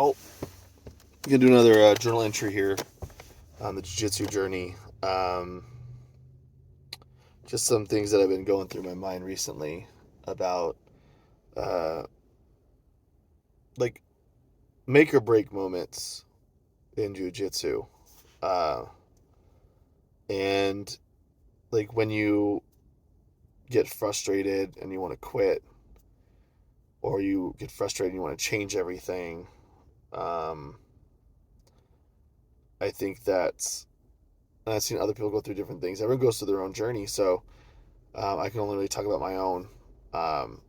Oh, I'm gonna do another journal entry here on the Jiu-Jitsu journey. Um, just some things that have been going through my mind recently about uh, like make or break moments in Jiu-Jitsu, uh, and like when you get frustrated and you want to quit, or you get frustrated and you want to change everything. Um, I think that's and I've seen other people go through different things. Everyone goes through their own journey, so I can only really talk about my own. Um,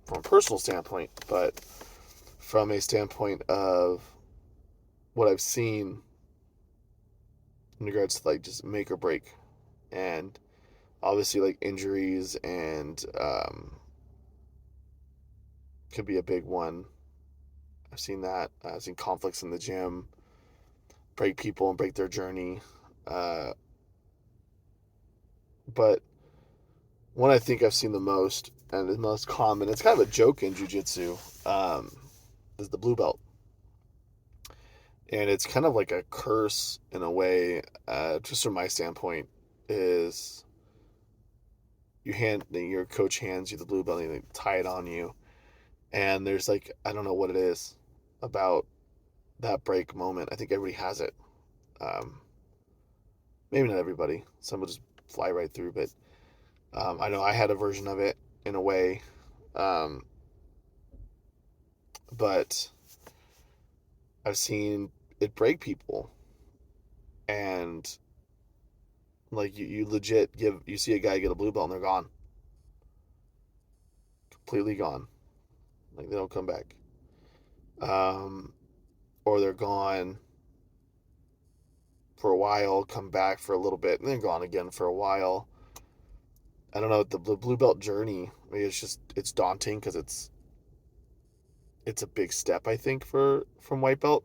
from a personal standpoint, but from a standpoint of what I've seen in regards to like just make or break, and obviously like injuries and could be a big one. I've seen that. I've seen conflicts in the gym break people and break their journey. Uh, but one I think I've seen the most and the most common, it's kind of a joke in jujitsu, is the blue belt. And it's kind of like a curse in a way, just from my standpoint, is your coach hands you the blue belt and they tie it on you, and there's like I don't know what it is about that break moment. I think everybody has it. Um, Maybe not everybody. Some will just fly right through, but I know I had a version of it in a way, um, but I've seen it break people, and like you legit you see a guy get a blue belt and they're gone, completely gone. Like they don't come back, um, or they're gone for a while, come back for a little bit, and then gone again for a while. I don't know, the blue belt journey. Maybe it's just it's daunting because it's a big step I think for from white belt,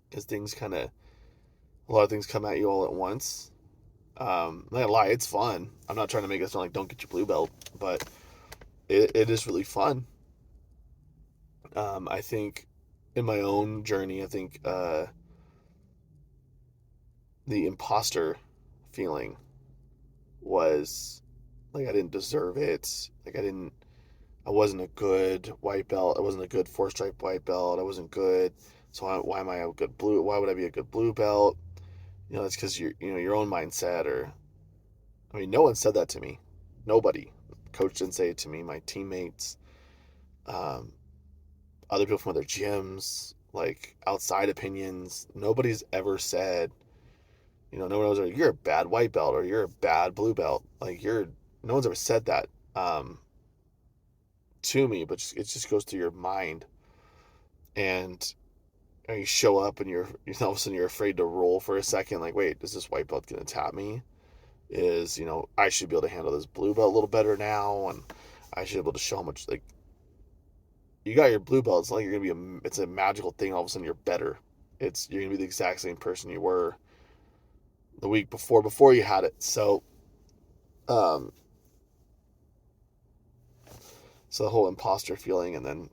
because things kind of a lot of things come at you all at once. I'm not gonna lie, it's fun. I'm not trying to make it sound like don't get your blue belt, but it is really fun. I think in my own journey, I think the imposter feeling was like I didn't deserve it. Like I wasn't a good white belt. I wasn't a good four stripe white belt. I wasn't good. So why am I a good blue? Why would I be a good blue belt? You know, it's because your own mindset. Or I mean, no one said that to me. Nobody. Coach didn't say it to me. My teammates, um, other people from other gyms, like outside opinions. Nobody's ever said. No one knows you're a bad white belt or you're a bad blue belt. Like you're. No one's ever said that to me, but it just goes through your mind. And you show up and all of a sudden you're afraid to roll for a second. Like, wait, is this white belt gonna tap me? I should be able to handle this blue belt a little better now, and I should be able to show how much like you got your blue belt. It's not like you're gonna it's a magical thing. All of a sudden you're better. You're gonna be the exact same person you were the week before you had it. Um, so the whole imposter feeling, and then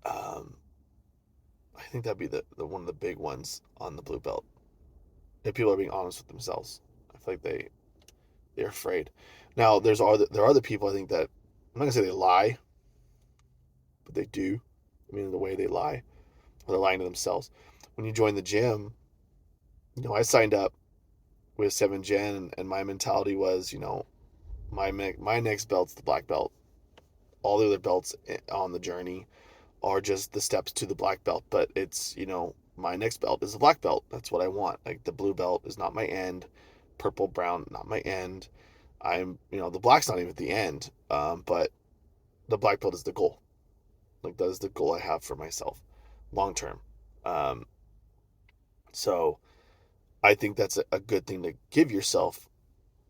um, I think that'd be the one of the big ones on the blue belt. If people are being honest with themselves, I feel like they're afraid. Now, there are other people I think that I'm not gonna say they lie, but they do. I mean, the way they lie, or they're lying to themselves. When you join the gym, I signed up with Seven Gen, and my mentality was, my next belt's the black belt. All the other belts on the journey are just the steps to the black belt. But it's my next belt is the black belt. That's what I want. Like the blue belt is not my end. Purple, brown, not my end. The black's not even at the end. But the black belt is the goal. Like that is the goal I have for myself, long term. Um, so I think that's a good thing to give yourself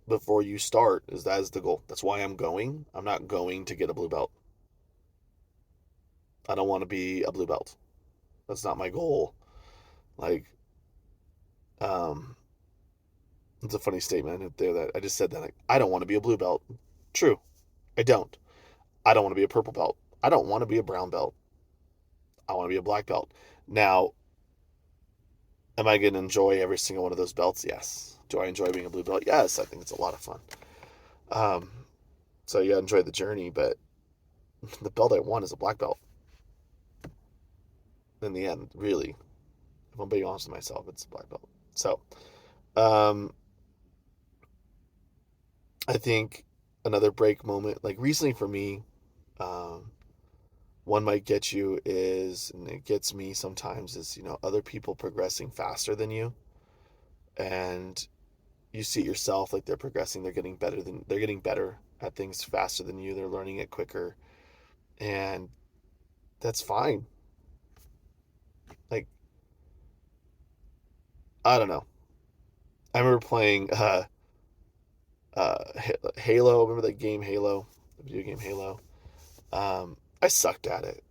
before you start. Is that is the goal. That's why I'm going. I'm not going to get a blue belt. I don't want to be a blue belt. That's not my goal. Like, um, it's a funny statement there that I just said that. Like, I don't want to be a blue belt. True, I don't. I don't want to be a purple belt. I don't want to be a brown belt. I want to be a black belt. Now, am I going to enjoy every single one of those belts? Yes. Do I enjoy being a blue belt? Yes. I think it's a lot of fun. Um, so yeah, enjoy the journey, but the belt I want is a black belt. In the end, really, if I'm being honest with myself, it's a black belt. So, um, I think another break moment, like recently for me, um, one might get you is, and it gets me sometimes, is, other people progressing faster than you. And you see it yourself, like they're progressing, they're getting better at things faster than you, they're learning it quicker. And that's fine. Like, I don't know. I remember playing uh, Halo. Remember that game Halo, the video game Halo? I sucked at it.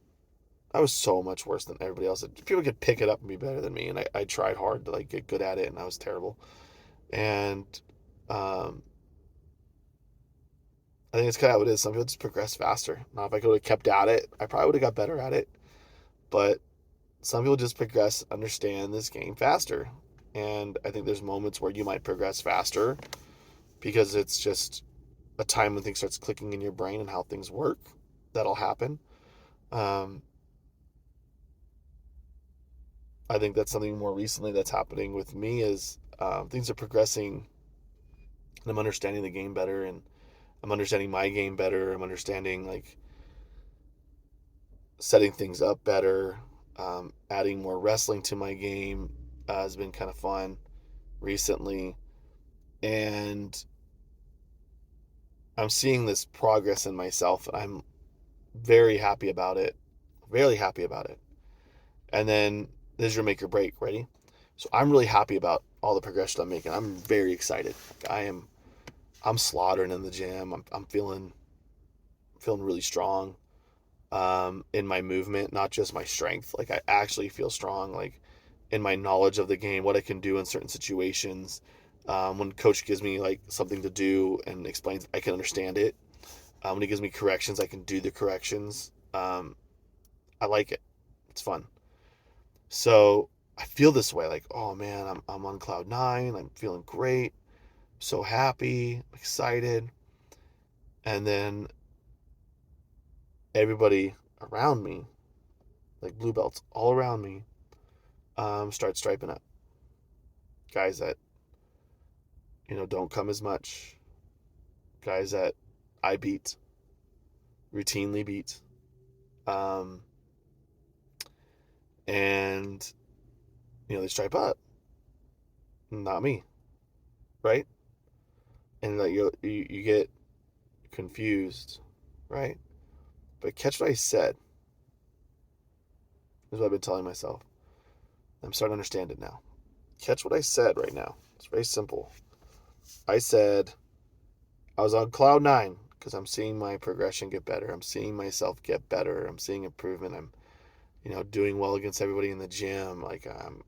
I was so much worse than everybody else. People could pick it up and be better than me, and I tried hard to like get good at it, and I was terrible. And um, I think it's kind of how it is. Some people just progress faster. Now, if I could have kept at it, I probably would have got better at it. But some people just progress, understand this game faster. And I think there's moments where you might progress faster because it's just a time when things starts clicking in your brain and how things work. That'll happen. Um, I think that's something more recently that's happening with me is things are progressing and I'm understanding the game better and I'm understanding my game better. I'm understanding like setting things up better. Adding more wrestling to my game has been kind of fun recently. And I'm seeing this progress in myself and I'm very happy about it. Very happy about it. And then this is your make or break. Ready? So I'm really happy about all the progression I'm making. I'm very excited. I'm slaughtering in the gym. I'm feeling really strong in my movement, not just my strength. Like I actually feel strong, like in my knowledge of the game, what I can do in certain situations. When coach gives me like something to do and explains, I can understand it. When he gives me corrections, I can do the corrections. I like it. It's fun. So I feel this way, like, oh man, I'm on cloud nine. I'm feeling great, so happy, excited, and then everybody around me, like blue belts all around me, start striping up. Guys that don't come as much, guys that I beat, routinely beat, um, and they stripe up, not me, right? And like you get confused, right? But catch what I said. This is what I've been telling myself. I'm starting to understand it now. Catch what I said right now. It's very simple. I said I was on cloud nine because I'm seeing my progression get better. I'm seeing myself get better. I'm seeing improvement. I'm doing well against everybody in the gym. Like I'm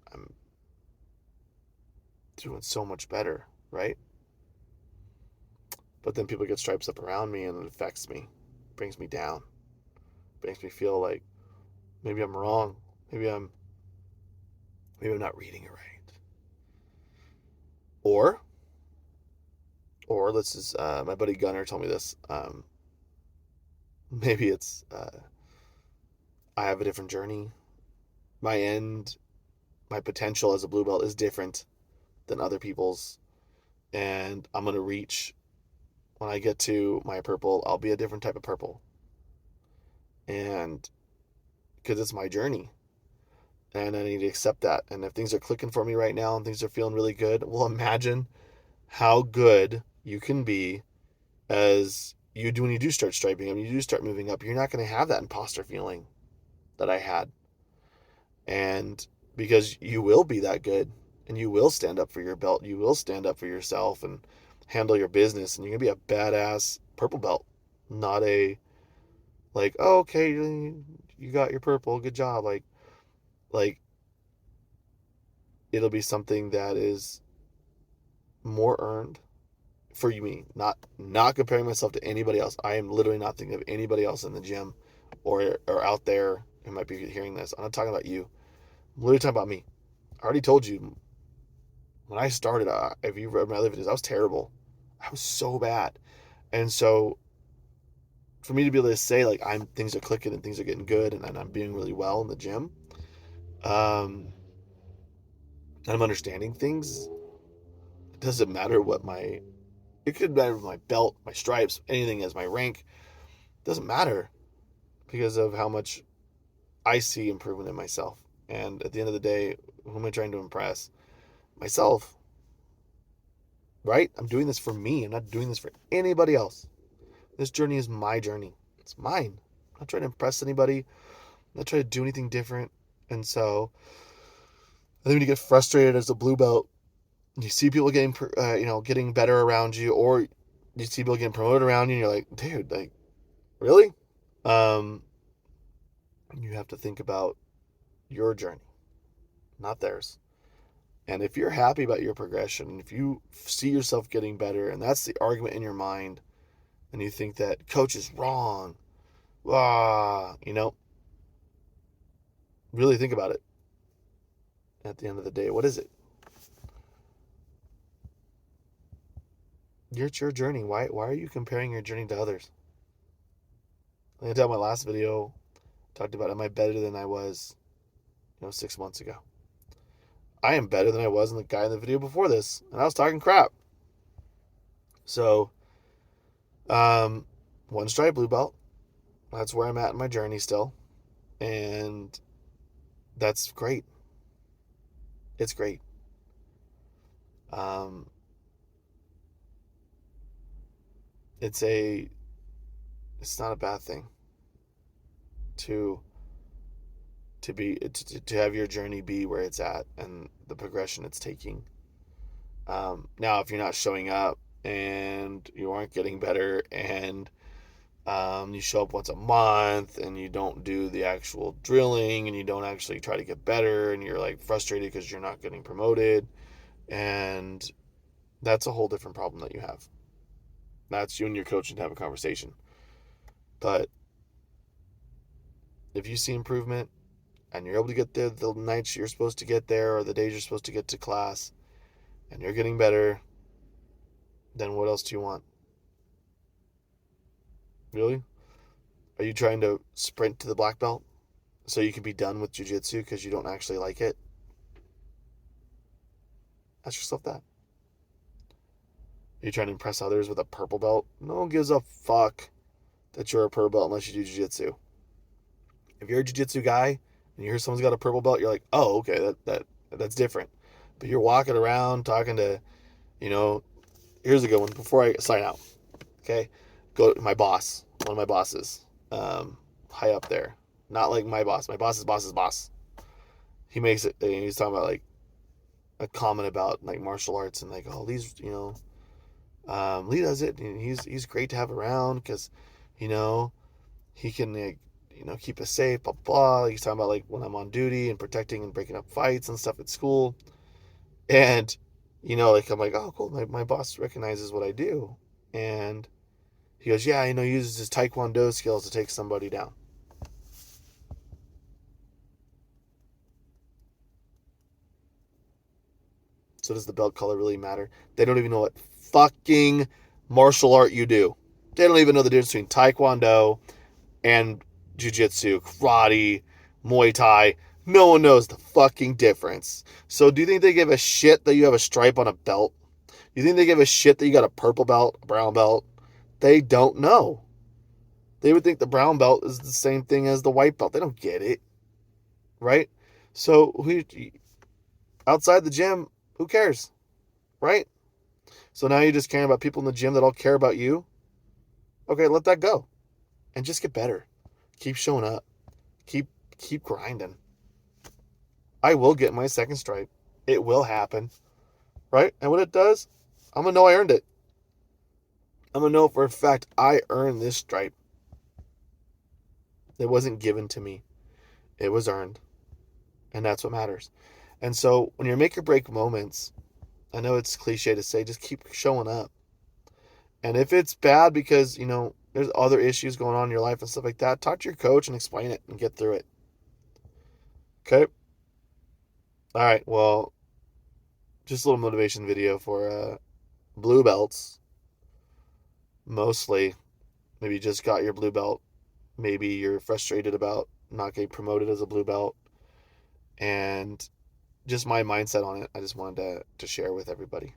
doing so much better, right? But then people get stripes up around me and it affects me, brings me down, makes me feel like maybe I'm wrong. Maybe I'm maybe I'm not reading it right. Or this is my buddy Gunner told me this. Maybe it's I have a different journey. My end, my potential as a blue belt is different than other people's, and I'm gonna reach when I get to my purple. I'll be a different type of purple, and because it's my journey, and I need to accept that. And if things are clicking for me right now and things are feeling really good, well, imagine how good you can be as you do when you do start striping and you do start moving up. You're not going to have that imposter feeling that I had. And because you will be that good and you will stand up for your belt, you will stand up for yourself and handle your business, and you're going to be a badass purple belt, not a like, oh, okay, you got your purple, good job. Like it'll be something that is more earned for me, not comparing myself to anybody else. I am literally not thinking of anybody else in the gym or out there who might be hearing this, I'm not talking about you. I'm literally talking about me. I already told you when I started, if you read my other videos, I was terrible. I was so bad. And so for me to be able to say like things are clicking and things are getting good and I'm doing really well in the gym, um, and I'm understanding things, it doesn't matter what my it could matter my belt, my stripes, anything as my rank. It doesn't matter because of how much I see improvement in myself. And at the end of the day, who am I trying to impress? Myself, right? I'm doing this for me. I'm not doing this for anybody else. This journey is my journey. It's mine. I'm not trying to impress anybody. I'm not trying to do anything different. And so I think when you get frustrated as a blue belt, you see people getting, getting better around you, or you see people getting promoted around you, and you're like, dude, like, really? Um, you have to think about your journey, not theirs. And if you're happy about your progression, if you see yourself getting better, and that's the argument in your mind, and you think that coach is wrong, really think about it. At the end of the day, what is it? It's your journey. Why are you comparing your journey to others? Like I tell my last video, talked about am I better than I was, 6 months ago? I am better than I was in the guy in the video before this, and I was talking crap. So, um, one stripe blue belt. That's where I'm at in my journey still, and that's great. It's great. Um, it's a, it's not a bad thing to to have your journey be where it's at and the progression it's taking. Now, if you're not showing up and you aren't getting better and you show up once a month and you don't do the actual drilling and you don't actually try to get better and you're like frustrated because you're not getting promoted, and that's a whole different problem that you have. That's you and your coach need to have a conversation. But if you see improvement and you're able to get there the nights you're supposed to get there or the days you're supposed to get to class and you're getting better, then what else do you want? Really? Are you trying to sprint to the black belt so you can be done with jiu-jitsu because you don't actually like it? Ask yourself that. Are you trying to impress others with a purple belt? No one gives a fuck that you're a purple belt unless you do jiu-jitsu. If you're a jiu-jitsu guy and you hear someone's got a purple belt, you're like, oh, okay, that's different. But you're walking around talking to, you know, here's a good one before I sign out. Okay, go to my boss, one of my bosses, high up there. Not like my boss. My boss's boss's boss. He makes it. He's talking about like a comment about like martial arts and like, oh, these, Lee does it. And he's great to have around because, you know, he can like, keep us safe. Blah blah. He's talking about like when I'm on duty and protecting and breaking up fights and stuff at school, and like I'm like, oh cool. My boss recognizes what I do, and he goes, yeah, he uses his taekwondo skills to take somebody down. So does the belt color really matter? They don't even know what fucking martial art you do. They don't even know the difference between taekwondo and jiu-jitsu, karate, Muay Thai. No one knows the fucking difference. So do you think they give a shit that you have a stripe on a belt? You think they give a shit that you got a purple belt, a brown belt? They don't know. They would think the brown belt is the same thing as the white belt. They don't get it, right? So outside the gym, who cares, right? So now you're just caring about people in the gym that all care about you. Okay, let that go, and just get better. Keep showing up. Keep keep grinding. I will get my second stripe. It will happen, right? And when it does, I'm gonna know I earned it. I'm gonna know for a fact I earned this stripe. It wasn't given to me. It was earned, and that's what matters. And so when you're make or break moments, I know it's cliche to say, just keep showing up. And if it's bad because, there's other issues going on in your life and stuff like that, talk to your coach and explain it and get through it. Okay. All right. Well, just a little motivation video for blue belts. Mostly, maybe you just got your blue belt. Maybe you're frustrated about not getting promoted as a blue belt, and just my mindset on it. I just wanted to share with everybody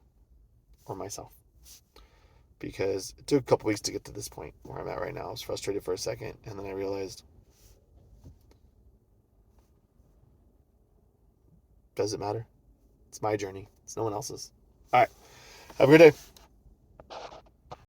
or myself because it took a couple weeks to get to this point where I'm at right now. I was frustrated for a second, and then I realized, does it matter? It's my journey. It's no one else's. All right. Have a good day.